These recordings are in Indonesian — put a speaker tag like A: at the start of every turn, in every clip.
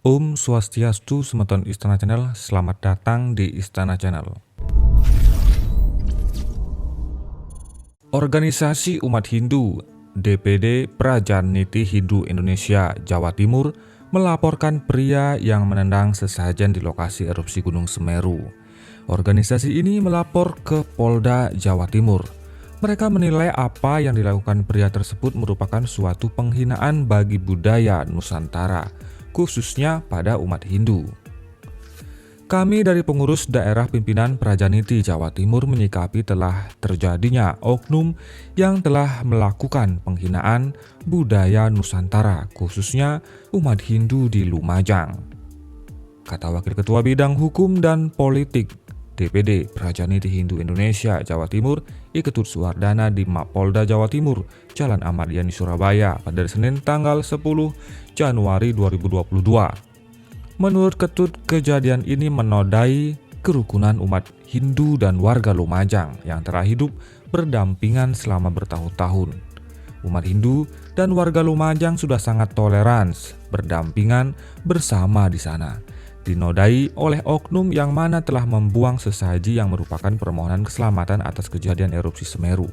A: Om Swastiastu, Semeton Istana Channel. Selamat datang di Istana Channel. Organisasi Umat Hindu DPD Prajaniti Hindu Indonesia Jawa Timur melaporkan pria yang menendang sesajen di lokasi erupsi Gunung Semeru. Organisasi ini melapor ke Polda Jawa Timur. Mereka menilai apa yang dilakukan pria tersebut merupakan suatu penghinaan bagi budaya Nusantara, khususnya pada umat Hindu. Kami dari pengurus daerah pimpinan Prajaniti Jawa Timur menyikapi telah terjadinya oknum yang telah melakukan penghinaan budaya Nusantara, khususnya umat Hindu di Lumajang. Kata Wakil Ketua Bidang Hukum dan Politik DPD Prajaniti Hindu Indonesia Jawa Timur, I Ketut Suwardana di Mapolda Jawa Timur, Jalan Ahmad Yani Surabaya pada Senin tanggal 10 Januari 2022. Menurut Ketut, kejadian ini menodai kerukunan umat Hindu dan warga Lumajang yang telah hidup berdampingan selama bertahun-tahun. Umat Hindu dan warga Lumajang sudah sangat tolerans berdampingan bersama di sana. Dinodai oleh oknum yang mana telah membuang sesaji yang merupakan permohonan keselamatan atas kejadian erupsi Semeru.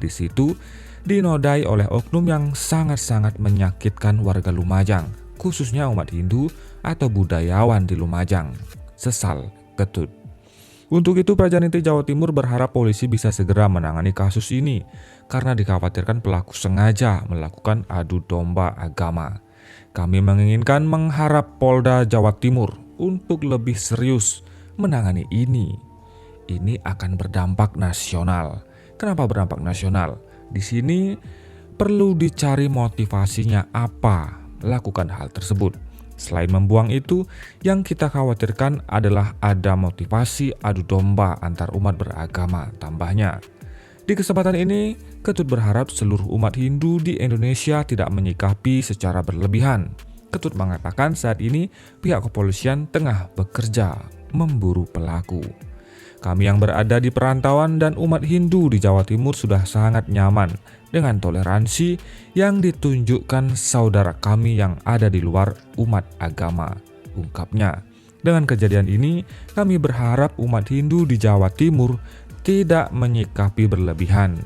A: Di situ dinodai oleh oknum yang sangat-sangat menyakitkan warga Lumajang, khususnya umat Hindu atau budayawan di Lumajang. Sesal Ketut. Untuk itu Prajaniti Jawa Timur berharap polisi bisa segera menangani kasus ini karena dikhawatirkan pelaku sengaja melakukan adu domba agama. Kami mengharap Polda Jawa Timur untuk lebih serius menangani ini. Ini akan berdampak nasional. Kenapa berdampak nasional? Di sini perlu dicari motivasinya apa lakukan hal tersebut. Selain membuang itu, yang kita khawatirkan adalah ada motivasi adu domba antar umat beragama. Tambahnya, di kesempatan ini Ketut berharap seluruh umat Hindu di Indonesia tidak menyikapi secara berlebihan. Ketut mengatakan saat ini pihak kepolisian tengah bekerja memburu pelaku. Kami yang berada di perantauan dan umat Hindu di Jawa Timur sudah sangat nyaman dengan toleransi yang ditunjukkan saudara kami yang ada di luar umat agama, ungkapnya. Dengan kejadian ini, kami berharap umat Hindu di Jawa Timur tidak menyikapi berlebihan.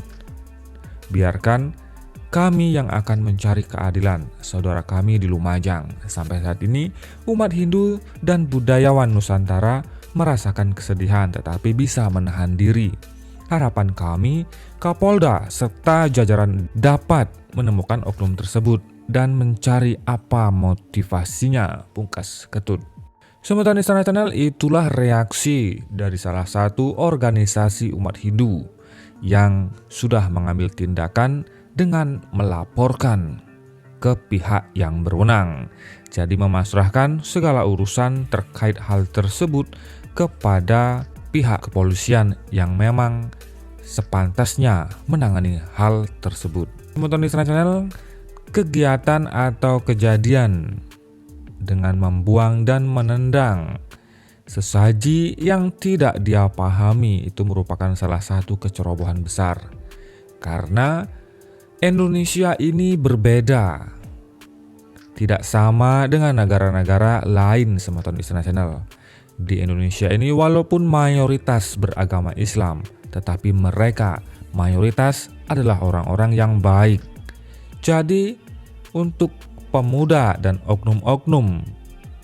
A: Biarkan kami yang akan mencari keadilan saudara kami di Lumajang. Sampai saat ini, umat Hindu dan budayawan Nusantara merasakan kesedihan tetapi bisa menahan diri. Harapan kami, Kapolda serta jajaran dapat menemukan oknum tersebut dan mencari apa motivasinya, pungkas Ketut. Semeton Istana Channel, itulah reaksi dari salah satu organisasi umat Hindu yang sudah mengambil tindakan dengan melaporkan ke pihak yang berwenang. Jadi memasrahkan segala urusan terkait hal tersebut kepada pihak kepolisian yang memang sepantasnya menangani hal tersebut. Semeton Istana Channel, kegiatan atau kejadian dengan membuang dan menendang sesaji yang tidak dia pahami itu merupakan salah satu kecerobohan besar. Karena Indonesia ini berbeda, tidak sama dengan negara-negara lain. Semeton Istana Channel, di Indonesia ini walaupun mayoritas beragama Islam, tetapi mereka mayoritas adalah orang-orang yang baik. Jadi untuk pemuda dan oknum-oknum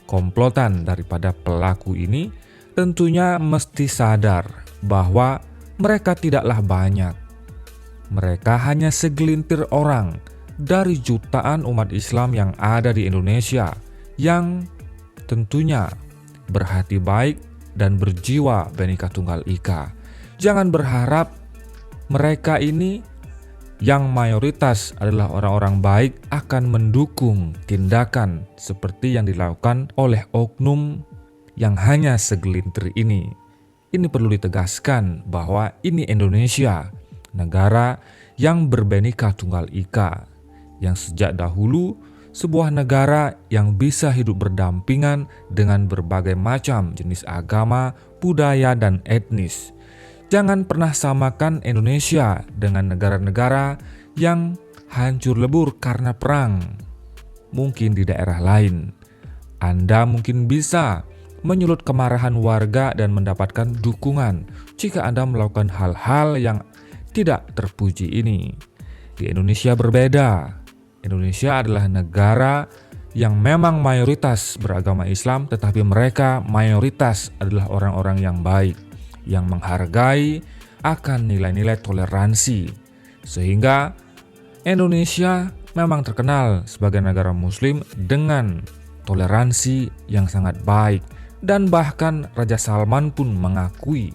A: komplotan daripada pelaku ini tentunya mesti sadar bahwa mereka tidaklah banyak. Mereka hanya segelintir orang dari jutaan umat Islam yang ada di Indonesia yang tentunya berhati baik dan berjiwa Bhinneka Tunggal Ika. Jangan berharap mereka ini yang mayoritas adalah orang-orang baik akan mendukung tindakan seperti yang dilakukan oleh oknum yang hanya segelintir ini. Ini perlu ditegaskan bahwa ini Indonesia, negara yang berbhinneka tunggal ika, yang sejak dahulu sebuah negara yang bisa hidup berdampingan dengan berbagai macam jenis agama, budaya, dan etnis. Jangan pernah samakan Indonesia dengan negara-negara yang hancur lebur karena perang, mungkin di daerah lain. Anda mungkin bisa menyulut kemarahan warga dan mendapatkan dukungan jika Anda melakukan hal-hal yang tidak terpuji ini. Di Indonesia berbeda. Indonesia adalah negara yang memang mayoritas beragama Islam, tetapi mereka mayoritas adalah orang-orang yang baik, yang menghargai akan nilai-nilai toleransi. Sehingga Indonesia memang terkenal sebagai negara muslim dengan toleransi yang sangat baik, dan bahkan Raja Salman pun mengakui.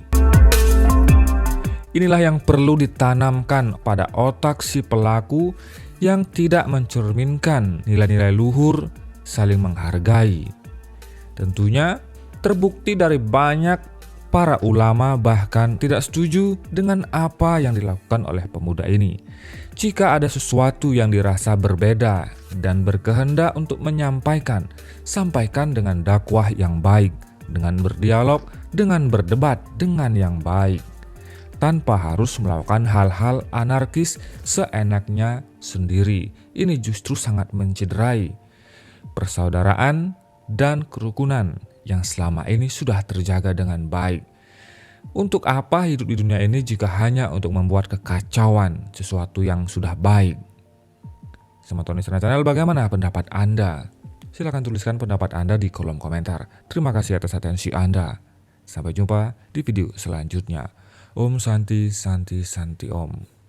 A: Inilah yang perlu ditanamkan pada otak si pelaku yang tidak mencerminkan nilai-nilai luhur saling menghargai. Tentunya terbukti dari banyak para ulama bahkan tidak setuju dengan apa yang dilakukan oleh pemuda ini. Jika ada sesuatu yang dirasa berbeda dan berkehendak untuk menyampaikan, sampaikan dengan dakwah yang baik, dengan berdialog, dengan berdebat dengan yang baik, tanpa harus melakukan hal-hal anarkis seenaknya sendiri. Ini justru sangat mencederai persaudaraan dan kerukunan yang selama ini sudah terjaga dengan baik. Untuk apa hidup di dunia ini jika hanya untuk membuat kekacauan sesuatu yang sudah baik? Sama Tony Channel, bagaimana pendapat Anda? Silahkan tuliskan pendapat Anda di kolom komentar. Terima kasih atas atensi Anda. Sampai jumpa di video selanjutnya. Om Santi Santi Santi Om.